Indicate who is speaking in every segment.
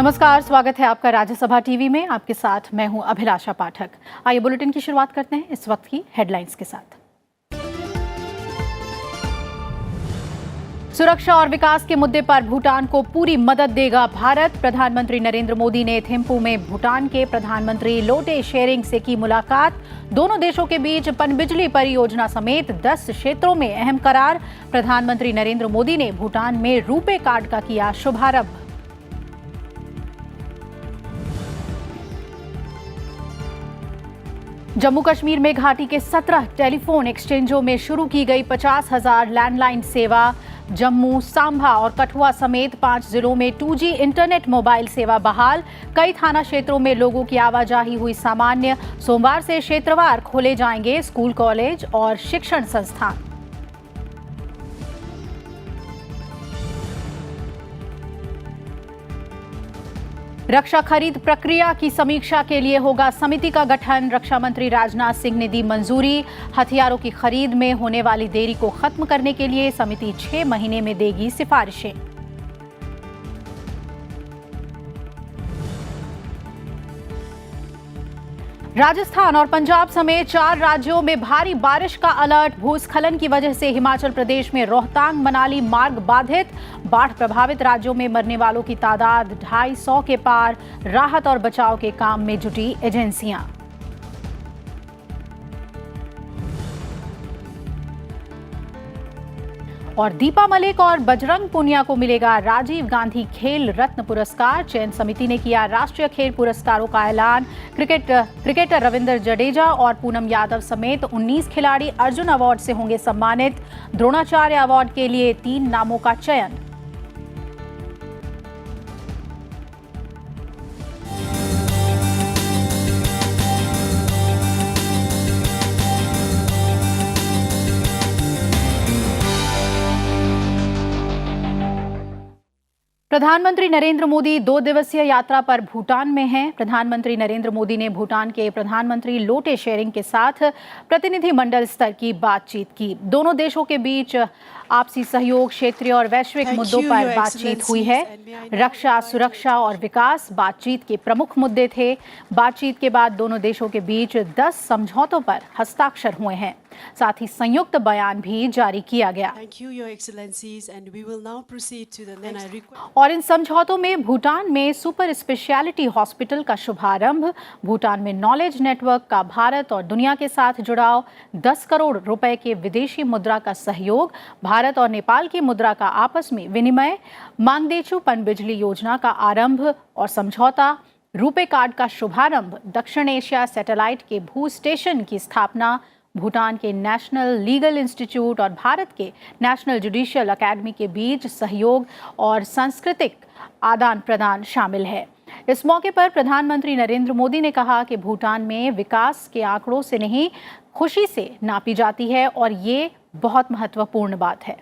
Speaker 1: नमस्कार, स्वागत है आपका राज्यसभा टीवी में। आपके साथ मैं हूं अभिलाषा पाठक। आइए बुलेटिन की शुरुआत करते हैं इस वक्त की हेडलाइंस के साथ। सुरक्षा और विकास के मुद्दे पर भूटान को पूरी मदद देगा भारत। प्रधानमंत्री नरेंद्र मोदी ने थिम्पू में भूटान के प्रधानमंत्री लोटे शेरिंग से की मुलाकात। दोनों देशों के बीच पनबिजली परियोजना समेत 10 क्षेत्रों में अहम करार। प्रधानमंत्री नरेंद्र मोदी ने भूटान में रूपे कार्ड का किया शुभारंभ। जम्मू कश्मीर में घाटी के 17 टेलीफोन एक्सचेंजों में शुरू की गई 50,000 लैंडलाइन सेवा। जम्मू, सांभा और कठुआ समेत 5 जिलों में 2G इंटरनेट मोबाइल सेवा बहाल। कई थाना क्षेत्रों में लोगों की आवाजाही हुई सामान्य। सोमवार से क्षेत्रवार खोले जाएंगे स्कूल, कॉलेज और शिक्षण संस्थान। रक्षा खरीद प्रक्रिया की समीक्षा के लिए होगा समिति का गठन। रक्षा मंत्री राजनाथ सिंह ने दी मंजूरी। हथियारों की खरीद में होने वाली देरी को खत्म करने के लिए समिति 6 महीने में देगी सिफारिशें। राजस्थान और पंजाब समेत 4 राज्यों में भारी बारिश का अलर्ट। भूस्खलन की वजह से हिमाचल प्रदेश में रोहतांग मनाली मार्ग बाधित। बाढ़ प्रभावित राज्यों में मरने वालों की तादाद 250 के पार। राहत और बचाव के काम में जुटी एजेंसियां। और दीपा मलिक और बजरंग पुनिया को मिलेगा राजीव गांधी खेल रत्न पुरस्कार। चयन समिति ने किया राष्ट्रीय खेल पुरस्कारों का ऐलान। क्रिकेटर रविंद्र जडेजा और पूनम यादव समेत 19 खिलाड़ी अर्जुन अवार्ड से होंगे सम्मानित। द्रोणाचार्य अवार्ड के लिए 3 नामों का चयन। प्रधानमंत्री नरेंद्र मोदी 2 दिवसीय यात्रा पर भूटान में हैं। प्रधानमंत्री नरेंद्र मोदी ने भूटान के प्रधानमंत्री लोटे शेरिंग के साथ प्रतिनिधिमंडल स्तर की बातचीत की। दोनों देशों के बीच आपसी सहयोग, क्षेत्रीय और वैश्विक मुद्दों पर बातचीत हुई है। रक्षा, सुरक्षा और विकास बातचीत के प्रमुख मुद्दे थे। बातचीत के बाद दोनों देशों के बीच 10 समझौतों पर हस्ताक्षर हुए हैं। साथ ही संयुक्त बयान भी जारी किया गया। और इन समझौतों में भूटान में सुपर स्पेशलिटी हॉस्पिटल का शुभारंभ, भूटान में नॉलेज नेटवर्क का भारत और दुनिया के साथ जुड़ाव, 10 करोड़ रुपए के विदेशी मुद्रा का सहयोग, भारत और नेपाल की मुद्रा का आपस में विनिमय, मांगदेचू पनबिजली योजना का आरंभ और समझौता, रूपे कार्ड का शुभारंभ, दक्षिण एशिया सैटेलाइट के भू स्टेशन की स्थापना, भूटान के नेशनल लीगल इंस्टीट्यूट और भारत के नेशनल जुडिशियल एकेडमी के बीच सहयोग और सांस्कृतिक आदान प्रदान शामिल है। इस मौके पर प्रधानमंत्री नरेंद्र मोदी ने कहा कि भूटान में विकास के आंकड़ों से नहीं, खुशी से नापी जाती है और ये बहुत महत्वपूर्ण बात है।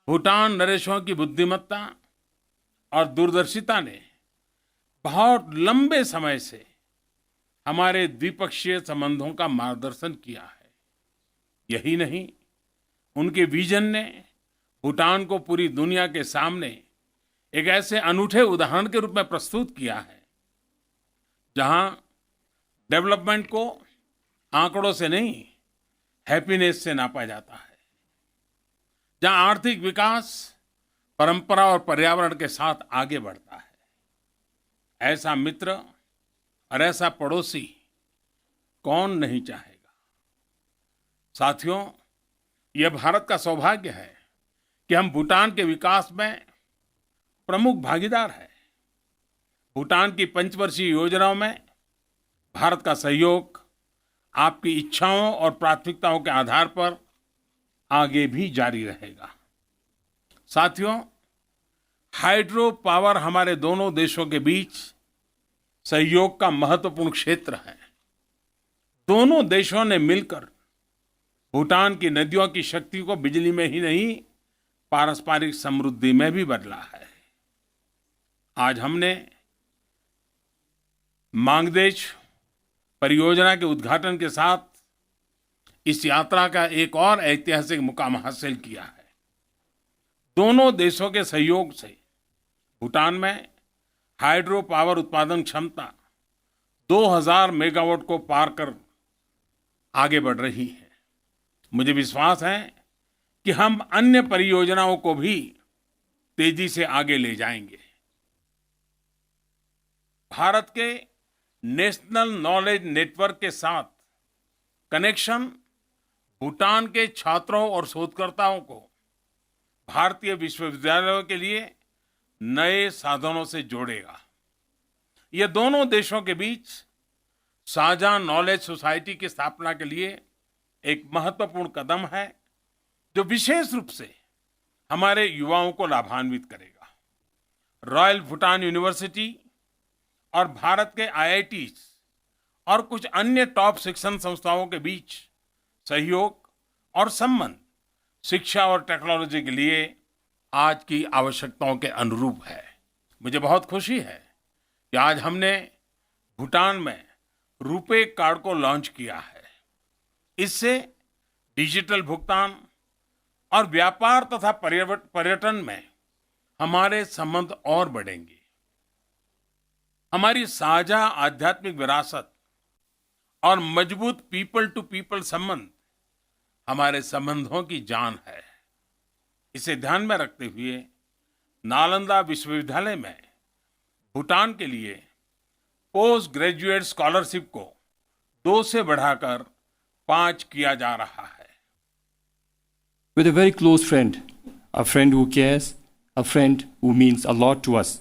Speaker 2: भूटान नरेशों की बुद्धिमत्ता और दूरदर्शिता ने बहुत लंबे समय से हमारे द्विपक्षीय संबंधों का मार्गदर्शन किया है। यही नहीं, उनके विजन ने भूटान को पूरी दुनिया के सामने एक ऐसे अनूठे उदाहरण के रूप में प्रस्तुत किया है जहां डेवलपमेंट को आंकड़ों से नहीं, हैप्पीनेस से नापा जाता है, जहां आर्थिक विकास परंपरा और पर्यावरण के साथ आगे बढ़ता है। ऐसा मित्र और ऐसा पड़ोसी कौन नहीं चाहेगा। साथियों, यह भारत का सौभाग्य है कि हम भूटान के विकास में प्रमुख भागीदार हैं। भूटान की पंचवर्षीय योजनाओं में भारत का सहयोग आपकी इच्छाओं और प्राथमिकताओं के आधार पर आगे भी जारी रहेगा। साथियों, हाइड्रो पावर हमारे दोनों देशों के बीच सहयोग का महत्वपूर्ण क्षेत्र है। दोनों देशों ने मिलकर भूटान की नदियों की शक्ति को बिजली में ही नहीं, पारस्परिक समृद्धि में भी बदला है। आज हमने मांगदेच परियोजना के उद्घाटन के साथ इस यात्रा का एक और ऐतिहासिक मुकाम हासिल किया है। दोनों देशों के सहयोग से भूटान में हाइड्रो पावर उत्पादन क्षमता 2000 मेगावाट को पार कर आगे बढ़ रही है। मुझे विश्वास है कि हम अन्य परियोजनाओं को भी तेजी से आगे ले जाएंगे। भारत के नेशनल नॉलेज नेटवर्क के साथ कनेक्शन भूटान के छात्रों और शोधकर्ताओं को भारतीय विश्वविद्यालयों के लिए नए साधनों से जोड़ेगा। ये दोनों देशों के बीच साझा नॉलेज सोसाइटी की स्थापना के लिए एक महत्वपूर्ण कदम है, जो विशेष रूप से हमारे युवाओं को लाभान्वित करेगा। रॉयल भूटान यूनिवर्सिटी और भारत के आईआईटीज और कुछ अन्य टॉप शिक्षण संस्थाओं के बीच सहयोग और संबंध शिक्षा और टेक्नोलॉजी के लिए आज की आवश्यकताओं के अनुरूप है। मुझे बहुत खुशी है कि आज हमने भूटान में रुपे कार्ड को लॉन्च किया है। इससे डिजिटल भुगतान और व्यापार तथा पर्यटन में हमारे संबंध और बढ़ेंगे। हमारी साझा आध्यात्मिक विरासत और मजबूत पीपल टू पीपल संबंध हमारे संबंधों की जान है। इसे ध्यान में रखते हुए नालंदा विश्वविद्यालय में भूटान के लिए पोस्ट ग्रेजुएट स्कॉलरशिप को 2 से बढ़ाकर 5 किया जा रहा है।
Speaker 3: With a very close friend, a friend who cares, a friend who means a lot to us.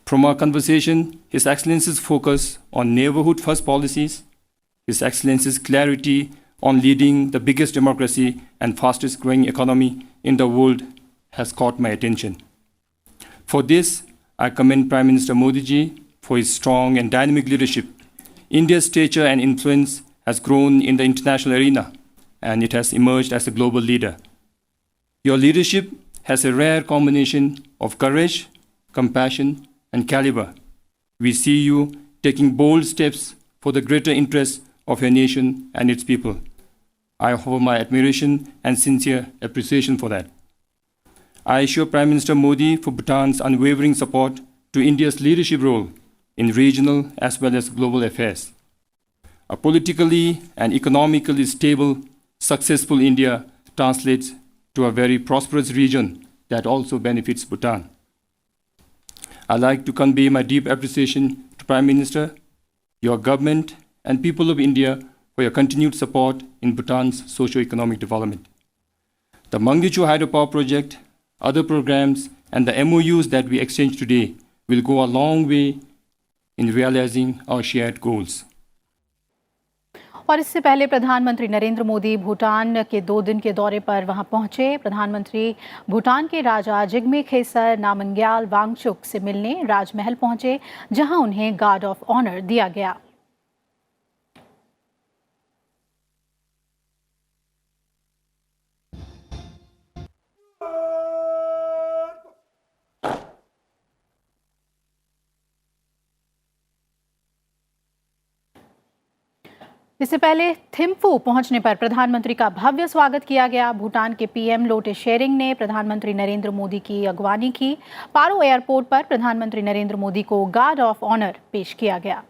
Speaker 3: From our conversation, His Excellency's focus on neighborhood first policies, His Excellency's clarity on leading the biggest democracy and fastest growing economy in the world has caught my attention. For this, I commend Prime Minister Modi ji for his strong and dynamic leadership. India's stature and influence has grown in the international arena, and it has emerged as a global leader. Your leadership has a rare combination of courage, compassion, and caliber. We see you taking bold steps for the greater interests of your nation and its people. I offer my admiration and sincere appreciation for that. I assure Prime Minister Modi for Bhutan's unwavering support to India's leadership role in regional as well as global affairs. A politically and economically stable, successful India translates to a very prosperous region that also benefits Bhutan. I'd like to convey my deep appreciation to Prime Minister, your government, and people of India for your continued support in Bhutan's socio-economic development. The Mangdechu Hydropower Project, other programs, and the MOUs that we exchange today will go a long way in realizing our shared goals.
Speaker 1: और इससे पहले प्रधानमंत्री नरेंद्र मोदी भूटान के 2 दिन के दौरे पर वहां पहुंचे। प्रधानमंत्री भूटान के राजा जिग्मे खेसर नामग्याल वांगचुक से मिलने राजमहल पहुंचे, जहां उन्हें गार्ड ऑफ ऑनर दिया गया। इससे पहले थिम्फू पहुंचने पर प्रधानमंत्री का भव्य स्वागत किया गया। भूटान के पीएम लोटे शेरिंग ने प्रधानमंत्री नरेंद्र मोदी की अगवानी की। पारो एयरपोर्ट पर प्रधानमंत्री नरेंद्र मोदी को गार्ड ऑफ ऑनर पेश किया गया।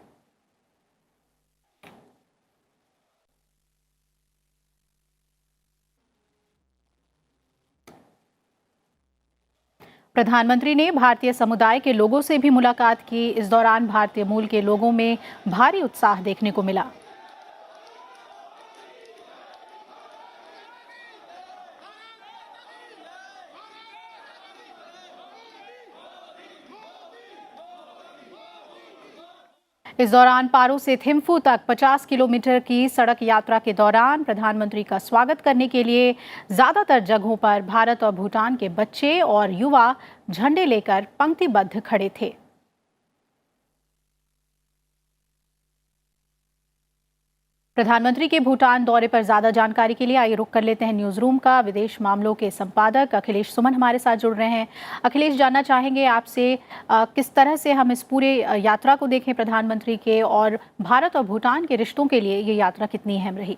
Speaker 1: प्रधानमंत्री ने भारतीय समुदाय के लोगों से भी मुलाकात की। इस दौरान भारतीय मूल के लोगों में भारी उत्साह देखने को मिला। इस दौरान पारो से थिम्फू तक 50 किलोमीटर की सड़क यात्रा के दौरान प्रधानमंत्री का स्वागत करने के लिए ज्यादातर जगहों पर भारत और भूटान के बच्चे और युवा झंडे लेकर पंक्तिबद्ध खड़े थे। प्रधानमंत्री के भूटान दौरे पर ज्यादा जानकारी के लिए आइए रुक कर लेते हैं न्यूज रूम का। विदेश मामलों के संपादक अखिलेश सुमन हमारे साथ जुड़ रहे हैं। अखिलेश, जानना चाहेंगे आपसे किस तरह से हम इस पूरे यात्रा को देखें प्रधानमंत्री के, और भारत और भूटान के रिश्तों के लिए ये यात्रा कितनी अहम रही?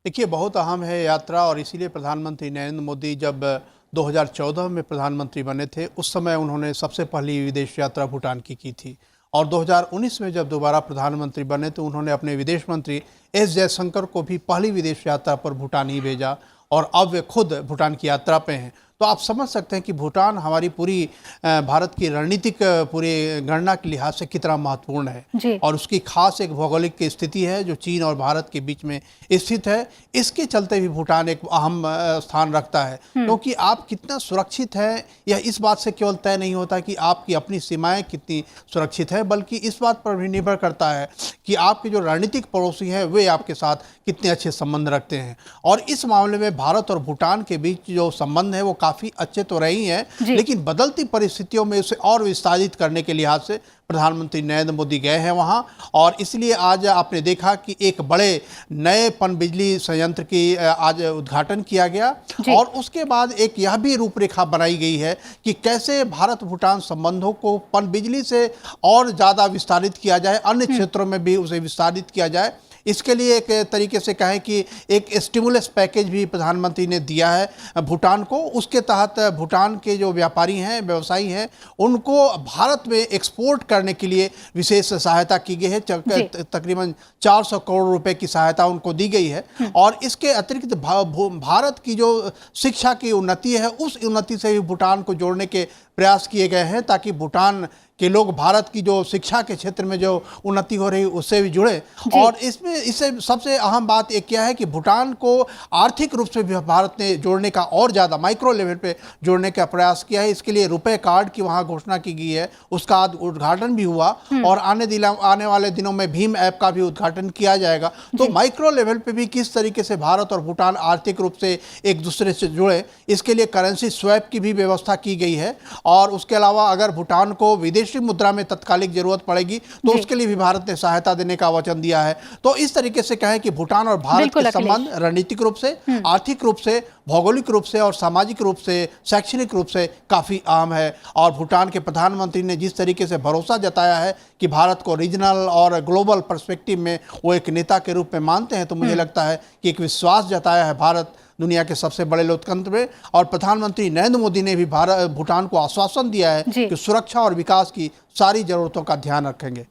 Speaker 4: देखिए, बहुत अहम है यात्रा, और इसीलिए प्रधानमंत्री नरेंद्र मोदी जब 2014 में प्रधानमंत्री बने थे, उस समय उन्होंने सबसे पहली विदेश यात्रा भूटान की थी। और 2019 में जब दोबारा प्रधानमंत्री बने तो उन्होंने अपने विदेश मंत्री एस जयशंकर को भी पहली विदेश यात्रा पर भूटान ही भेजा और अब वे खुद भूटान की यात्रा पे हैं। तो आप समझ सकते हैं कि भूटान हमारी पूरी भारत की रणनीतिक पूरी गणना के लिहाज से कितना महत्वपूर्ण है और उसकी खास एक भौगोलिक की स्थिति है जो चीन और भारत के बीच में स्थित है। इसके चलते भी भूटान एक अहम स्थान रखता है, क्योंकि आप कितना सुरक्षित हैं यह इस बात से केवल तय नहीं होता कि आपकी अपनी सीमाएं कितनी सुरक्षित है, बल्कि इस बात पर भी निर्भर करता है कि आपके जो रणनीतिक पड़ोसी हैं वे आपके साथ कितने अच्छे संबंध रखते हैं। और इस मामले में भारत और भूटान के बीच जो संबंध है वो काफ़ी अच्छे तो रही हैं, लेकिन बदलती परिस्थितियों में उसे और विस्तारित करने के लिहाज से प्रधानमंत्री नरेंद्र मोदी गए हैं वहां। और इसलिए आज आपने देखा कि एक बड़े नए पनबिजली संयंत्र की आज उद्घाटन किया गया और उसके बाद एक यह भी रूपरेखा बनाई गई है कि कैसे भारत भूटान संबंधों को पनबिजली से और ज़्यादा विस्तारित किया जाए, अन्य क्षेत्रों में भी उसे विस्तारित किया जाए। इसके लिए एक तरीके से कहें कि एक स्टिमुलस पैकेज भी प्रधानमंत्री ने दिया है भूटान को। उसके तहत भूटान के जो व्यापारी हैं, व्यवसायी हैं, उनको भारत में एक्सपोर्ट करने के लिए विशेष सहायता की गई है। तकरीबन 400 करोड़ रुपए की सहायता उनको दी गई है। और इसके अतिरिक्त भारत की जो शिक्षा की उन्नति है उस उन्नति से भी भूटान को जोड़ने के प्रयास किए गए हैं ताकि भूटान के लोग भारत की जो शिक्षा के क्षेत्र में जो उन्नति हो रही है उससे भी जुड़े। और इससे सबसे अहम बात एक क्या है कि भूटान को आर्थिक रूप से भी भारत ने जोड़ने का और ज़्यादा माइक्रो लेवल पे जोड़ने का प्रयास किया है। इसके लिए रुपए कार्ड की वहाँ घोषणा की गई है, उसका आज उद्घाटन भी हुआ और आने वाले दिनों में भीम ऐप का भी उद्घाटन किया जाएगा। तो माइक्रो लेवल पे भी किस तरीके से भारत और भूटान आर्थिक रूप से एक दूसरे से जुड़े, इसके लिए करेंसी स्वैप की भी व्यवस्था की गई है। और उसके अलावा अगर भूटान को विदेशी मुद्रा में तत्कालिक जरूरत पड़ेगी तो उसके लिए भी भारत ने सहायता देने का वचन दिया है। तो इस तरीके से कहें कि भूटान और भारत के संबंध रणनीतिक रूप से, आर्थिक रूप से, भौगोलिक रूप से और सामाजिक रूप से, शैक्षणिक रूप से काफ़ी अहम है। और भूटान के प्रधानमंत्री ने जिस तरीके से भरोसा जताया है कि भारत को रीजनल और ग्लोबल पर्सपेक्टिव में वो एक नेता के रूप में मानते हैं, तो मुझे लगता है कि एक विश्वास जताया है भारत दुनिया के सबसे बड़े लोकतंत्र में। और प्रधानमंत्री नरेंद्र मोदी ने भी भूटान को आश्वासन दिया है कि सुरक्षा और विकास की सारी जरूरतों का ध्यान रखेंगे।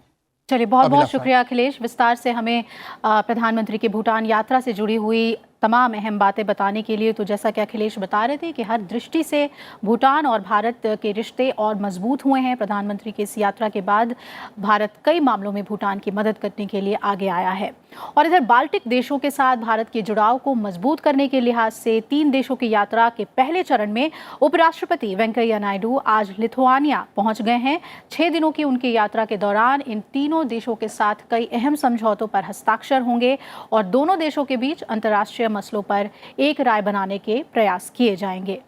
Speaker 1: चलिए, बहुत बहुत शुक्रिया अखिलेश, विस्तार से हमें प्रधानमंत्री की भूटान यात्रा से जुड़ी हुई तमाम अहम बातें बताने के लिए। तो जैसा कि अखिलेश बता रहे थे कि हर दृष्टि से भूटान और भारत के रिश्ते और मजबूत हुए हैं। प्रधानमंत्री की इस यात्रा के बाद भारत कई मामलों में भूटान की मदद करने के लिए आगे आया है। और इधर बाल्टिक देशों के साथ भारत के जुड़ाव को मजबूत करने के लिहाज से 3 देशों की यात्रा के पहले चरण में उपराष्ट्रपति वेंकैया नायडू आज लिथुआनिया पहुंच गए हैं। 6 दिनों की उनकी यात्रा के दौरान इन तीनों देशों के साथ कई अहम समझौतों पर हस्ताक्षर होंगे और दोनों देशों के बीच अंतर्राष्ट्रीय मसलों पर एक राय बनाने के प्रयास किए जाएंगे।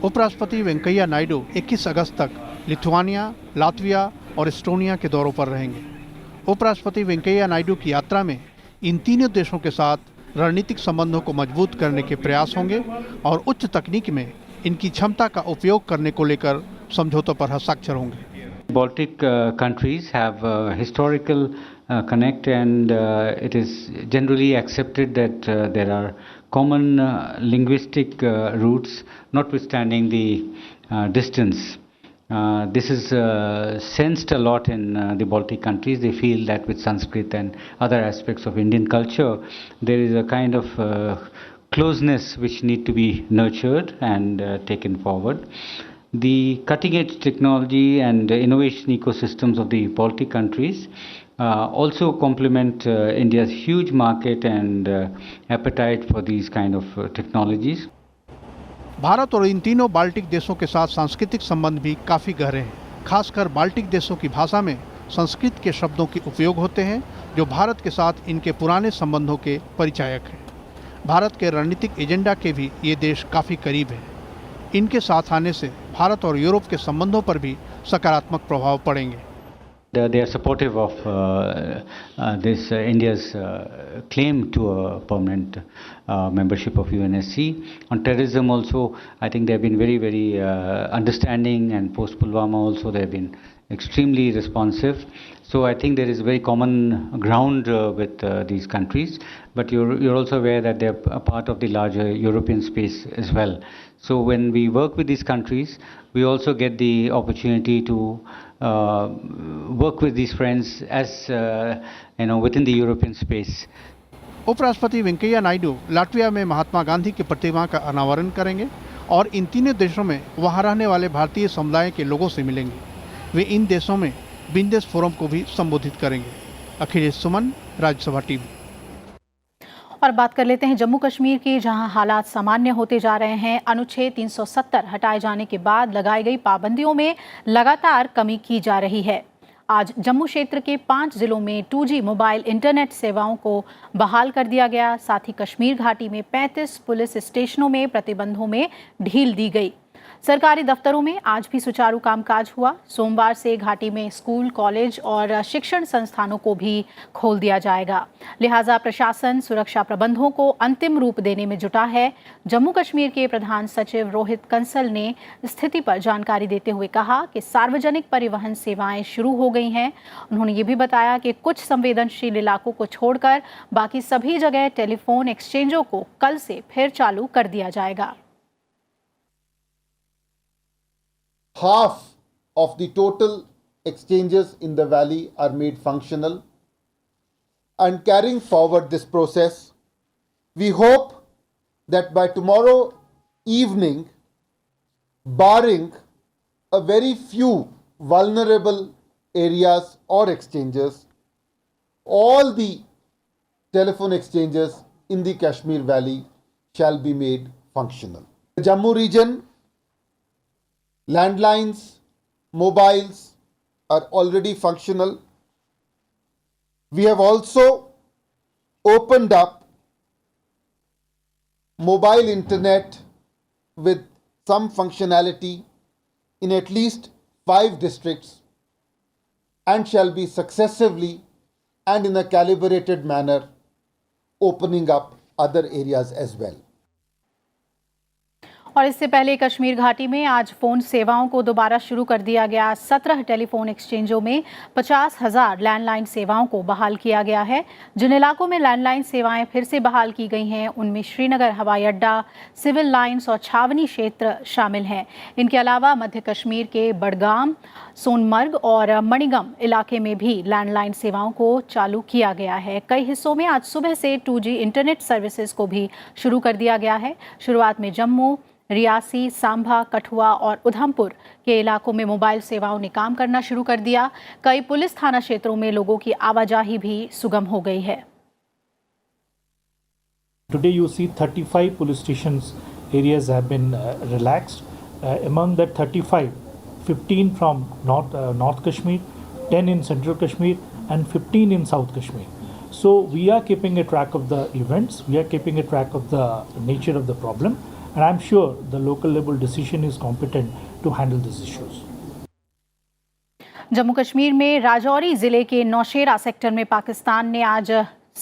Speaker 4: उपराष्ट्रपति वेंकैया नायडू 21 अगस्त तक लिथुआनिया, लातविया और एस्टोनिया के दौरों पर रहेंगे। उपराष्ट्रपति वेंकैया नायडू की यात्रा में इन तीनों देशों के साथ रणनीतिक संबंधों को मजबूत करने के प्रयास होंगे और उच्च तकनीक में इनकी क्षमता का उपयोग करने को लेकर समझौतों पर हस्ताक्षर होंगे।
Speaker 5: Baltic countries have historical connect and it is generally accepted that there are common linguistic roots notwithstanding the distance. This is sensed a lot in the Baltic countries. They feel that with Sanskrit and other aspects of Indian culture, there is a kind of closeness which need to be nurtured and taken forward. The cutting-edge technology and innovation ecosystems of the Baltic countries also complement India's huge market and appetite for these kind of technologies.
Speaker 4: Bharat और इन तीनों Baltic देशों के साथ सांस्कृतिक संबंध भी काफ़ी गहरे हैं। खासकर बाल्टिक देशों की भाषा में संस्कृत के शब्दों के उपयोग होते हैं जो भारत के साथ इनके पुराने संबंधों के परिचायक हैं। भारत के रणनीतिक एजेंडा के भी ये देश काफ़ी करीब हैं। इनके साथ आने से भारत और यूरोप के संबंधों पर भी सकारात्मक प्रभाव पड़ेंगे।
Speaker 5: They are supportive of this India's claim to a permanent membership of UNSC. On terrorism also, I think they have been very, very understanding, and post Pulwama also they have been extremely responsive. So I think there is very common ground with these countries, but you're also aware that they're a part of the larger European space as well. So when we work with these countries, we also get the opportunity to work with these friends as within the European space.
Speaker 4: उपराष्ट्रपति Venkaiah Naidu Latvia में महात्मा गांधी की प्रतिमा का अनावरण करेंगे और इन तीनों देशों में वहां रहने वाले भारतीय समुदाय के लोगों से मिलेंगे। वे इन देशों में बिजनेस फोरम को भी संबोधित करेंगे। अखिलेश सुमन, राज्यसभा टीवी।
Speaker 1: और बात कर लेते हैं जम्मू कश्मीर की, जहां हालात सामान्य होते जा रहे हैं। अनुच्छेद 370 हटाए जाने के बाद लगाई गई पाबंदियों में लगातार कमी की जा रही है। आज जम्मू क्षेत्र के 5 जिलों में 2G मोबाइल इंटरनेट सेवाओं को बहाल कर दिया गया। साथ ही कश्मीर घाटी में 35 पुलिस स्टेशनों में प्रतिबंधों में ढील दी गई। सरकारी दफ्तरों में आज भी सुचारू कामकाज हुआ। सोमवार से घाटी में स्कूल, कॉलेज और शिक्षण संस्थानों को भी खोल दिया जाएगा। लिहाजा प्रशासन सुरक्षा प्रबंधों को अंतिम रूप देने में जुटा है। जम्मू कश्मीर के प्रधान सचिव रोहित कंसल ने स्थिति पर जानकारी देते हुए कहा कि सार्वजनिक परिवहन सेवाएं शुरू हो गई हैं। उन्होंने ये भी बताया कि कुछ संवेदनशील इलाकों को छोड़कर बाकी सभी जगह टेलीफोन एक्सचेंजों को कल से फिर चालू कर दिया जाएगा।
Speaker 6: Half of the total exchanges in the valley are made functional, and carrying forward this process, we hope that by tomorrow evening, barring a very few vulnerable areas or exchanges, all the telephone exchanges in the Kashmir Valley shall be made functional. The Jammu region, landlines, mobiles are already functional. We have also opened up mobile internet with some functionality in at least 5 districts and shall be successively and in a calibrated manner opening up other areas as well.
Speaker 1: और इससे पहले कश्मीर घाटी में आज phone सेवाओं को दोबारा शुरू कर दिया गया। 17 टेलीफोन एक्सचेंजों में 50,000 लैंडलाइन सेवाओं को बहाल किया गया है। जिन इलाकों में लैंडलाइन सेवाएं फिर से बहाल की गई हैं, उनमें श्रीनगर हवाई अड्डा, सिविल लाइंस और छावनी क्षेत्र शामिल हैं। इनके अलावा मध्य कश्मीर के बडगाम, सोनमर्ग और मणिगम इलाके में भी लैंडलाइन सेवाओं को चालू किया गया है। कई हिस्सों में आज सुबह से 2G इंटरनेट सर्विसेज को भी शुरू कर दिया गया है। शुरुआत में जम्मू, रियासी, सांभा, कठुआ और उधमपुर के इलाकों में मोबाइल सेवाओं ने काम करना शुरू कर दिया। कई पुलिस थाना क्षेत्रों में लोगों की आवाजाही भी सुगम हो गई है।
Speaker 7: Today you see 35 police stations areas have been relaxed. Among that 35, 15 from North Kashmir, 10 in Central Kashmir and 15 in South Kashmir. So we are keeping a track of the events, we are keeping a track of the nature of the problem, and I'm sure the local level decision is competent to handle these issues.
Speaker 1: Jammu Kashmir में राजौरी जिले के Nowshera sector में पाकिस्तान ने आज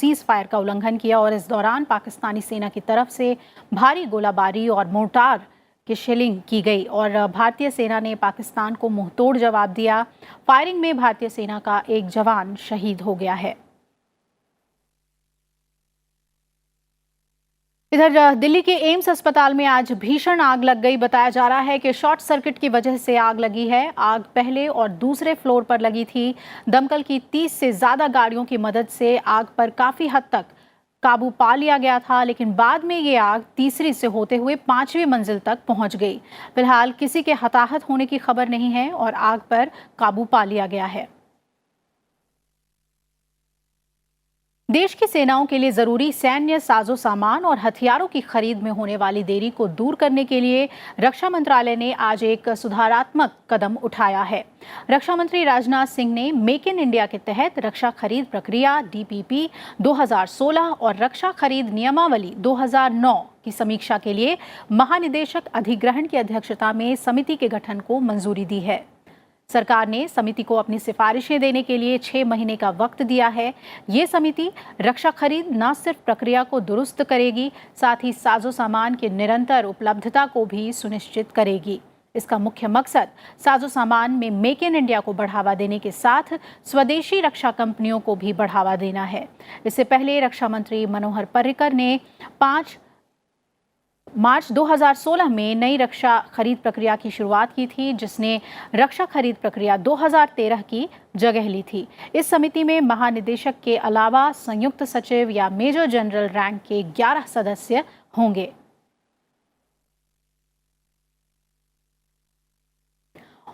Speaker 1: cease fire का उल्लंघन किया और इस दौरान पाकिस्तानी सेना की तरफ से भारी गोलाबारी और मोर्टार की शेलिंग की गई और भारतीय सेना ने पाकिस्तान को मुंहतोड़ जवाब दिया। फायरिंग में भारतीय सेना का एक जवान शहीद हो गया है। इधर दिल्ली के एम्स अस्पताल में आज भीषण आग लग गई। बताया जा रहा है कि शॉर्ट सर्किट की वजह से आग लगी है। आग पहले और दूसरे फ्लोर पर लगी थी। दमकल की 30 से ज़्यादा गाड़ियों की मदद से आग पर काफ़ी हद तक काबू पा लिया गया था, लेकिन बाद में ये आग तीसरी से होते हुए 5वीं मंजिल तक पहुंच गई। फिलहाल किसी के हताहत होने की खबर नहीं है और आग पर काबू पा लिया गया है। देश की सेनाओं के लिए जरूरी सैन्य साजो सामान और हथियारों की खरीद में होने वाली देरी को दूर करने के लिए रक्षा मंत्रालय ने आज एक सुधारात्मक कदम उठाया है। रक्षा मंत्री राजनाथ सिंह ने मेक इन इंडिया के तहत रक्षा खरीद प्रक्रिया DPP 2016 और रक्षा खरीद नियमावली 2009 की समीक्षा के लिए महानिदेशक अधिग्रहण की अध्यक्षता में समिति के गठन को मंजूरी दी है। सरकार ने समिति को अपनी सिफारिशें देने के लिए 6 महीने का वक्त दिया है। ये समिति रक्षा खरीद न सिर्फ प्रक्रिया को दुरुस्त करेगी, साथ ही साजो सामान की निरंतर उपलब्धता को भी सुनिश्चित करेगी। इसका मुख्य मकसद साजो सामान में मेक इन इंडिया को बढ़ावा देने के साथ स्वदेशी रक्षा कंपनियों को भी बढ़ावा देना है। इससे पहले रक्षा मंत्री मनोहर पर्रिकर ने 5 मार्च 2016 में नई रक्षा खरीद प्रक्रिया की शुरुआत की थी, जिसने रक्षा खरीद प्रक्रिया 2013 की जगह ली थी। इस समिति में महानिदेशक के अलावा संयुक्त सचिव या मेजर जनरल रैंक के 11 सदस्य होंगे।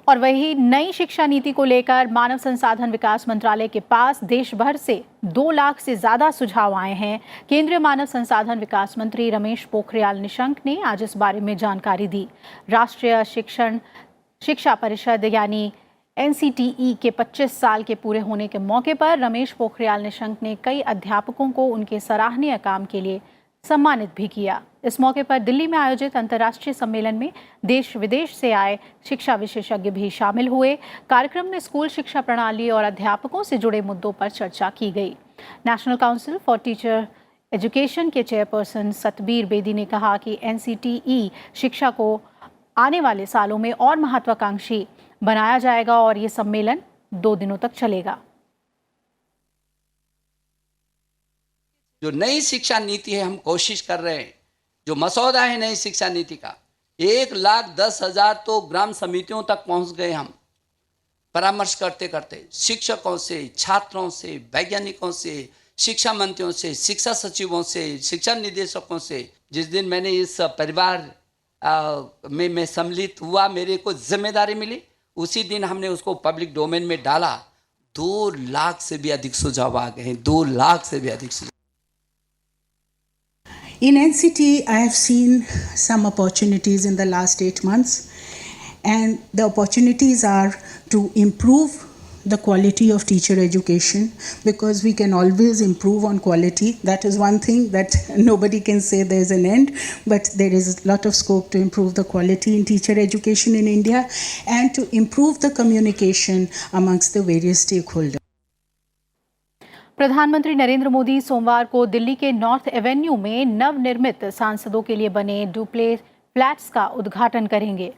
Speaker 1: और वही नई शिक्षा नीति को लेकर मानव संसाधन विकास मंत्रालय के पास देश भर से 2 लाख से ज्यादा सुझाव आए हैं। केंद्रीय मानव संसाधन विकास मंत्री रमेश पोखरियाल निशंक ने आज इस बारे में जानकारी दी। राष्ट्रीय शिक्षा परिषद यानी NCTE के 25 साल के पूरे होने के मौके पर रमेश पोखरियाल निशंक ने कई अध्यापकों को उनके सराहनीय काम के लिए सम्मानित भी किया। इस मौके पर दिल्ली में आयोजित अंतर्राष्ट्रीय सम्मेलन में देश विदेश से आए शिक्षा विशेषज्ञ भी शामिल हुए। कार्यक्रम में स्कूल शिक्षा प्रणाली और अध्यापकों से जुड़े मुद्दों पर चर्चा की गई। National council for teacher education के चेयरपर्सन सतबीर बेदी ने कहा कि NCTE शिक्षा को आने वाले सालों में और महत्वाकांक्षी बनाया जाएगा और ये सम्मेलन 2 दिनों तक चलेगा।
Speaker 8: जो नई शिक्षा नीति है, हम कोशिश कर रहे हैं, जो मसौदा है नई शिक्षा नीति का, 1,10,000 तो ग्राम समितियों तक पहुंच गए हम, परामर्श करते करते शिक्षकों से, छात्रों से, वैज्ञानिकों से, शिक्षा मंत्रियों से, शिक्षा सचिवों से, शिक्षा निदेशकों से। जिस दिन मैंने इस परिवार में मैं सम्मिलित हुआ, मेरे को जिम्मेदारी मिली, उसी दिन हमने उसको पब्लिक डोमेन में डाला। 2 लाख से भी अधिक सुझाव आ गए हैं, 2 लाख से भी अधिक सुझाव।
Speaker 9: In NCT, I have seen some opportunities in the last 8 months, and the opportunities are to improve the quality of teacher education, because we can always improve on quality. That is one thing that nobody can say there's an end, but there is a lot of scope to improve the quality in teacher education in India and to improve the communication amongst the various stakeholders.
Speaker 1: प्रधानमंत्री नरेंद्र मोदी सोमवार को दिल्ली के north Avenue में नवनिर्मित सांसदों के लिए बने डुप्लेक्स फ्लैट्स का उद्घाटन करेंगे।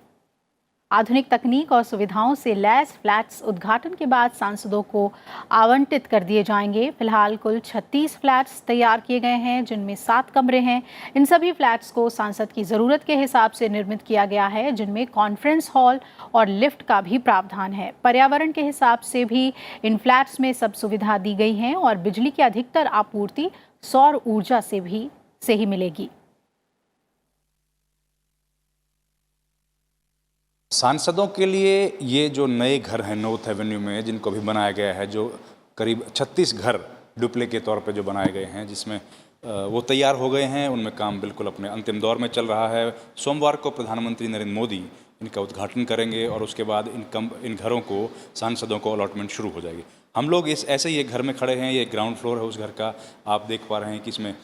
Speaker 1: आधुनिक तकनीक और सुविधाओं से लैस फ्लैट्स उद्घाटन के बाद सांसदों को आवंटित कर दिए जाएंगे। फिलहाल कुल 36 फ्लैट्स तैयार किए गए हैं, जिनमें 7 कमरे हैं। इन सभी फ्लैट्स को सांसद की ज़रूरत के हिसाब से निर्मित किया गया है, जिनमें कॉन्फ्रेंस हॉल और लिफ्ट का भी प्रावधान है। पर्यावरण के हिसाब से भी इन फ्लैट्स में सब सुविधा दी गई हैं और बिजली की अधिकतर आपूर्ति सौर ऊर्जा से ही मिलेगी।
Speaker 10: सांसदों के लिए ये जो नए घर हैं नॉर्थ एवेन्यू में, जिनको भी बनाया गया है, जो करीब 36 घर डुप्ले के तौर पे जो बनाए गए हैं, जिसमें वो तैयार हो गए हैं, उनमें काम बिल्कुल अपने अंतिम दौर में चल रहा है। सोमवार को प्रधानमंत्री नरेंद्र मोदी इनका उद्घाटन करेंगे और उसके बाद इन घरों को सांसदों को अलॉटमेंट शुरू हो जाएगी। हम लोग ऐसे ही एक घर में खड़े हैं, ये ग्राउंड फ्लोर है उस घर का। आप देख पा रहे हैं कि इसमें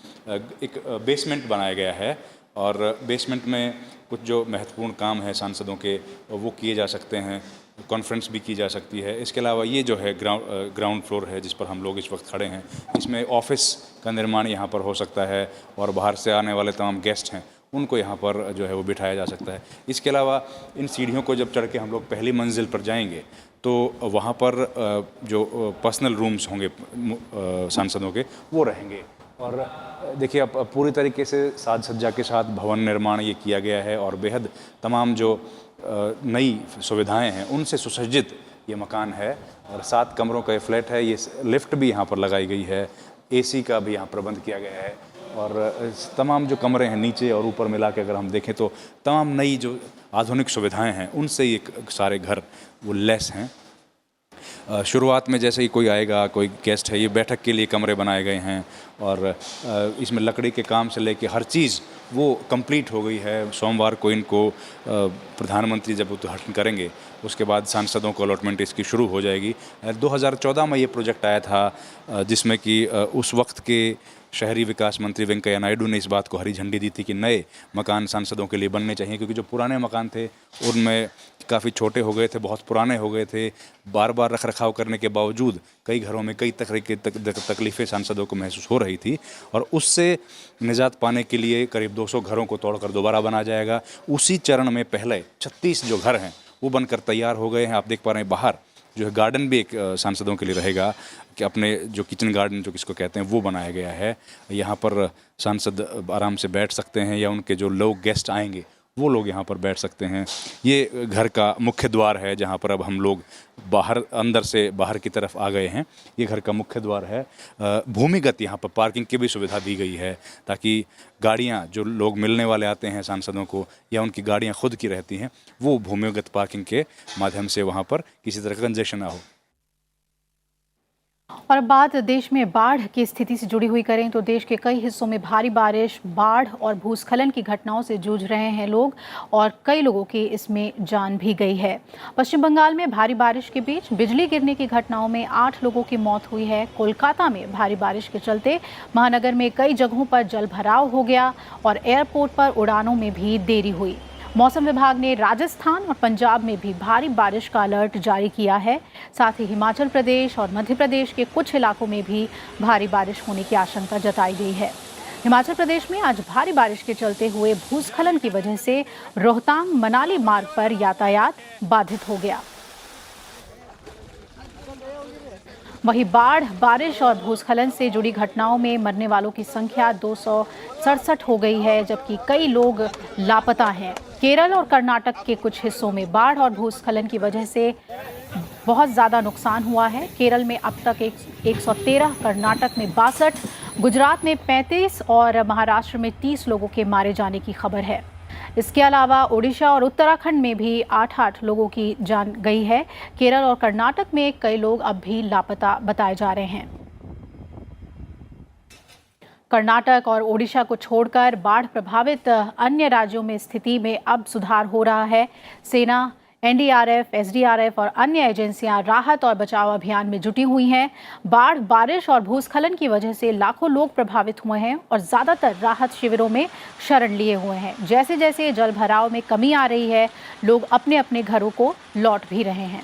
Speaker 10: एक बेसमेंट बनाया गया है और बेसमेंट में कुछ जो महत्वपूर्ण काम है सांसदों के वो किए जा सकते हैं, कॉन्फ्रेंस भी की जा सकती है। इसके अलावा ये जो है ग्राउंड फ्लोर है जिस पर हम लोग इस वक्त खड़े हैं, इसमें ऑफिस का निर्माण यहाँ पर हो सकता है और बाहर से आने वाले तमाम गेस्ट हैं उनको यहाँ पर जो है वो बिठाया जा सकता है। इसके अलावा इन सीढ़ियों को जब चढ़ के हम लोग पहली मंजिल पर जाएंगे तो वहाँ पर जो पर्सनल रूम्स होंगे सांसदों के वो रहेंगे। और देखिए अब पूरी तरीके से साज सज्जा के साथ भवन निर्माण ये किया गया है और बेहद तमाम जो नई सुविधाएं हैं उनसे सुसज्जित ये मकान है और 7 कमरों का ये फ्लैट है। ये लिफ्ट भी यहाँ पर लगाई गई है, AC का भी यहाँ प्रबंध किया गया है और तमाम जो कमरे हैं नीचे और ऊपर मिला के अगर हम देखें तो तमाम नई जो आधुनिक सुविधाएं हैं उनसे ये सारे घर वो लैस हैं। शुरुआत में जैसे ही कोई आएगा, कोई गेस्ट है, ये बैठक के लिए कमरे बनाए गए हैं और इसमें लकड़ी के काम से लेके हर चीज़ वो कंप्लीट हो गई है। सोमवार को इनको प्रधानमंत्री जब उद्घाटन करेंगे उसके बाद सांसदों को अलॉटमेंट इसकी शुरू हो जाएगी। 2014 में ये प्रोजेक्ट आया था जिसमें कि उस वक्त के शहरी विकास मंत्री वेंकैया नायडू ने इस बात को हरी झंडी दी थी कि नए मकान सांसदों के लिए बनने चाहिए, क्योंकि जो पुराने मकान थे उनमें काफ़ी छोटे हो गए थे, बहुत पुराने हो गए थे। बार बार रख रखाव करने के बावजूद कई घरों में कई तकलीफ़ें सांसदों को महसूस हो रही थी, और उससे निजात पाने के लिए करीब 200 घरों को तोड़कर दोबारा बनाया जाएगा। उसी चरण में पहले 36 जो घर हैं वो बनकर तैयार हो गए हैं। आप देख पा रहे हैं बाहर जो है गार्डन भी एक सांसदों के लिए रहेगा, कि अपने जो किचन गार्डन जो किसको कहते हैं वो बनाया गया है। यहाँ पर सांसद आराम से बैठ सकते हैं, या उनके जो लोग गेस्ट आएंगे वो लोग यहाँ पर बैठ सकते हैं। ये घर का मुख्य द्वार है, जहाँ पर अब हम लोग बाहर अंदर से बाहर की तरफ आ गए हैं। ये घर का मुख्य द्वार है। भूमिगत यहाँ पर पार्किंग की भी सुविधा दी गई है, ताकि गाड़ियाँ जो लोग मिलने वाले आते हैं सांसदों को, या उनकी गाड़ियाँ खुद की रहती हैं, वो भूमिगत पार्किंग के माध्यम से वहाँ पर किसी तरह का कंजेशन ना हो।
Speaker 1: और बात देश में बाढ़ की स्थिति से जुड़ी हुई करें तो देश के कई हिस्सों में भारी बारिश, बाढ़ और भूस्खलन की घटनाओं से जूझ रहे हैं लोग, और कई लोगों की इसमें जान भी गई है। पश्चिम बंगाल में भारी बारिश के बीच बिजली गिरने की घटनाओं में 8 लोगों की मौत हुई है। कोलकाता में भारी बारिश के चलते महानगर में कई जगहों पर जल भराव हो गया और एयरपोर्ट पर उड़ानों में भी देरी हुई। मौसम विभाग ने राजस्थान और पंजाब में भी भारी बारिश का अलर्ट जारी किया है। साथ ही हिमाचल प्रदेश और मध्य प्रदेश के कुछ इलाकों में भी भारी बारिश होने की आशंका जताई गई है। हिमाचल प्रदेश में आज भारी बारिश के चलते हुए भूस्खलन की वजह से रोहतांग मनाली मार्ग पर यातायात बाधित हो गया। वहीं बाढ़, बारिश और भूस्खलन से जुड़ी घटनाओं में मरने वालों की संख्या 267 हो गई है, जबकि कई लोग लापता हैं। केरल और कर्नाटक के कुछ हिस्सों में बाढ़ और भूस्खलन की वजह से बहुत ज़्यादा नुकसान हुआ है। केरल में अब तक 113, कर्नाटक में 62, गुजरात में 35 और महाराष्ट्र में 30 लोगों के मारे जाने की खबर है। इसके अलावा ओडिशा और उत्तराखंड में भी 8 लोगों की जान गई है। केरल और कर्नाटक में कई लोग अब भी लापता बताए जा रहे हैं। कर्नाटक और ओडिशा को छोड़कर बाढ़ प्रभावित अन्य राज्यों में स्थिति में अब सुधार हो रहा है। सेना, एनडीआरएफ, एसडीआरएफ और अन्य एजेंसियां राहत और बचाव अभियान में जुटी हुई हैं। बाढ़, बारिश और भूस्खलन की वजह से लाखों लोग प्रभावित हुए हैं और ज़्यादातर राहत शिविरों में शरण लिए हुए हैं। जैसे जैसे जल भराव में कमी आ रही है, लोग अपने अपने घरों को लौट भी रहे हैं।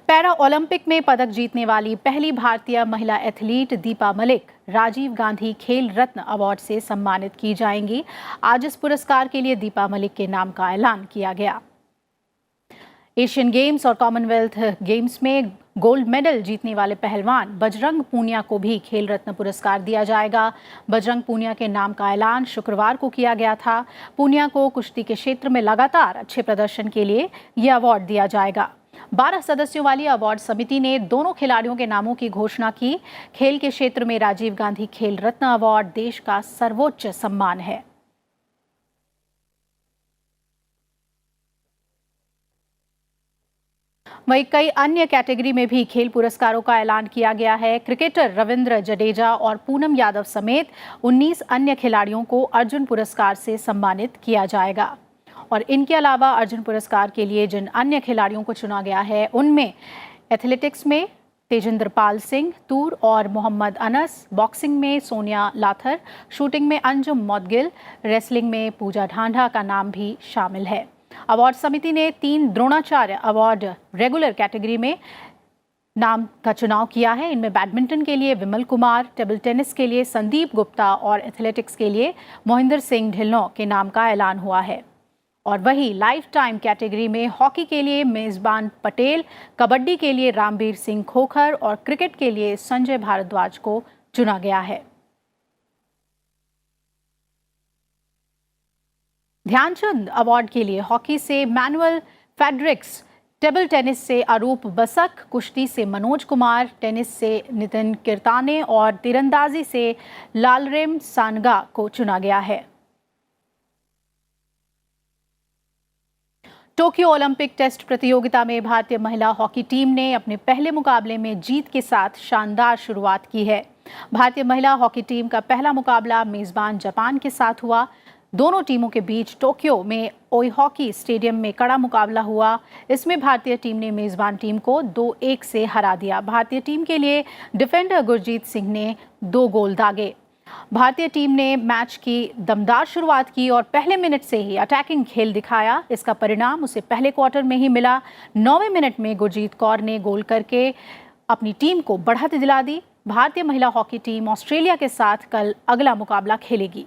Speaker 1: पैरा ओलंपिक में पदक जीतने वाली पहली भारतीय महिला एथलीट दीपा मलिक राजीव गांधी खेल रत्न अवार्ड से सम्मानित की जाएंगी। आज इस पुरस्कार के लिए दीपा मलिक के नाम का ऐलान किया गया। एशियन गेम्स और कॉमनवेल्थ गेम्स में गोल्ड मेडल जीतने वाले पहलवान बजरंग पूनिया को भी खेल रत्न पुरस्कार दिया जाएगा। बजरंग पूनिया के नाम का ऐलान शुक्रवार को किया गया था। पूनिया को कुश्ती के क्षेत्र में लगातार अच्छे प्रदर्शन के लिए यह अवार्ड दिया जाएगा। 12 सदस्यों वाली अवार्ड समिति ने दोनों खिलाड़ियों के नामों की घोषणा की। खेल के क्षेत्र में राजीव गांधी खेल रत्न अवार्ड देश का सर्वोच्च सम्मान है। वहीं कई अन्य कैटेगरी में भी खेल पुरस्कारों का ऐलान किया गया है। क्रिकेटर रविंद्र जडेजा और पूनम यादव समेत 19 अन्य खिलाड़ियों को अर्जुन पुरस्कार से सम्मानित किया जाएगा। और इनके अलावा अर्जुन पुरस्कार के लिए जिन अन्य खिलाड़ियों को चुना गया है उनमें एथलेटिक्स में तेजिंदर पाल सिंह तूर और मोहम्मद अनस, बॉक्सिंग में सोनिया लाथर, शूटिंग में अंजुम मौदगिल, रेसलिंग में पूजा ढांढा का नाम भी शामिल है। अवार्ड समिति ने 3 द्रोणाचार्य अवार्ड रेगुलर कैटेगरी में नाम का चुनाव किया है। इनमें बैडमिंटन के लिए विमल कुमार, टेबल टेनिस के लिए संदीप गुप्ता और एथलेटिक्स के लिए मोहिंदर सिंह ढिल्लों के नाम का ऐलान हुआ है। और वहीं लाइफ टाइम कैटेगरी में हॉकी के लिए मेजबान पटेल, कबड्डी के लिए रामबीर सिंह खोखर और क्रिकेट के लिए संजय भारद्वाज को चुना गया है। ध्यानचंद अवार्ड के लिए हॉकी से मैनुअल फेडरिक्स, टेबल टेनिस से अरूप बसक, कुश्ती से मनोज कुमार, टेनिस से नितिन किरताने और तीरंदाजी से लालरेम सानगा को चुना गया है। टोक्यो ओलंपिक टेस्ट प्रतियोगिता में भारतीय महिला हॉकी टीम ने अपने पहले मुकाबले में जीत के साथ शानदार शुरुआत की है। भारतीय महिला हॉकी टीम का पहला मुकाबला मेजबान जापान के साथ हुआ। दोनों टीमों के बीच टोक्यो में ओई हॉकी स्टेडियम में कड़ा मुकाबला हुआ। इसमें भारतीय टीम ने मेजबान टीम को 2-1 से हरा दिया। भारतीय टीम के लिए डिफेंडर गुरजीत सिंह ने 2 गोल दागे। भारतीय टीम ने मैच की दमदार शुरुआत की और पहले मिनट से ही अटैकिंग खेल दिखाया। इसका परिणाम उसे पहले क्वार्टर में ही मिला। 9वें मिनट में गुरजीत कौर ने गोल करके अपनी टीम को बढ़त दिला दी। भारतीय महिला हॉकी टीम ऑस्ट्रेलिया के साथ कल अगला मुकाबला खेलेगी।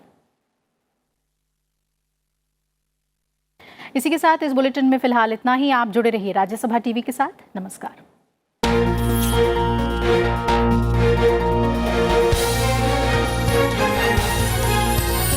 Speaker 1: इसी के साथ इस बुलेटिन में फिलहाल इतना ही। आप जुड़े रहिए राज्यसभा टीवी के साथ। नमस्कार।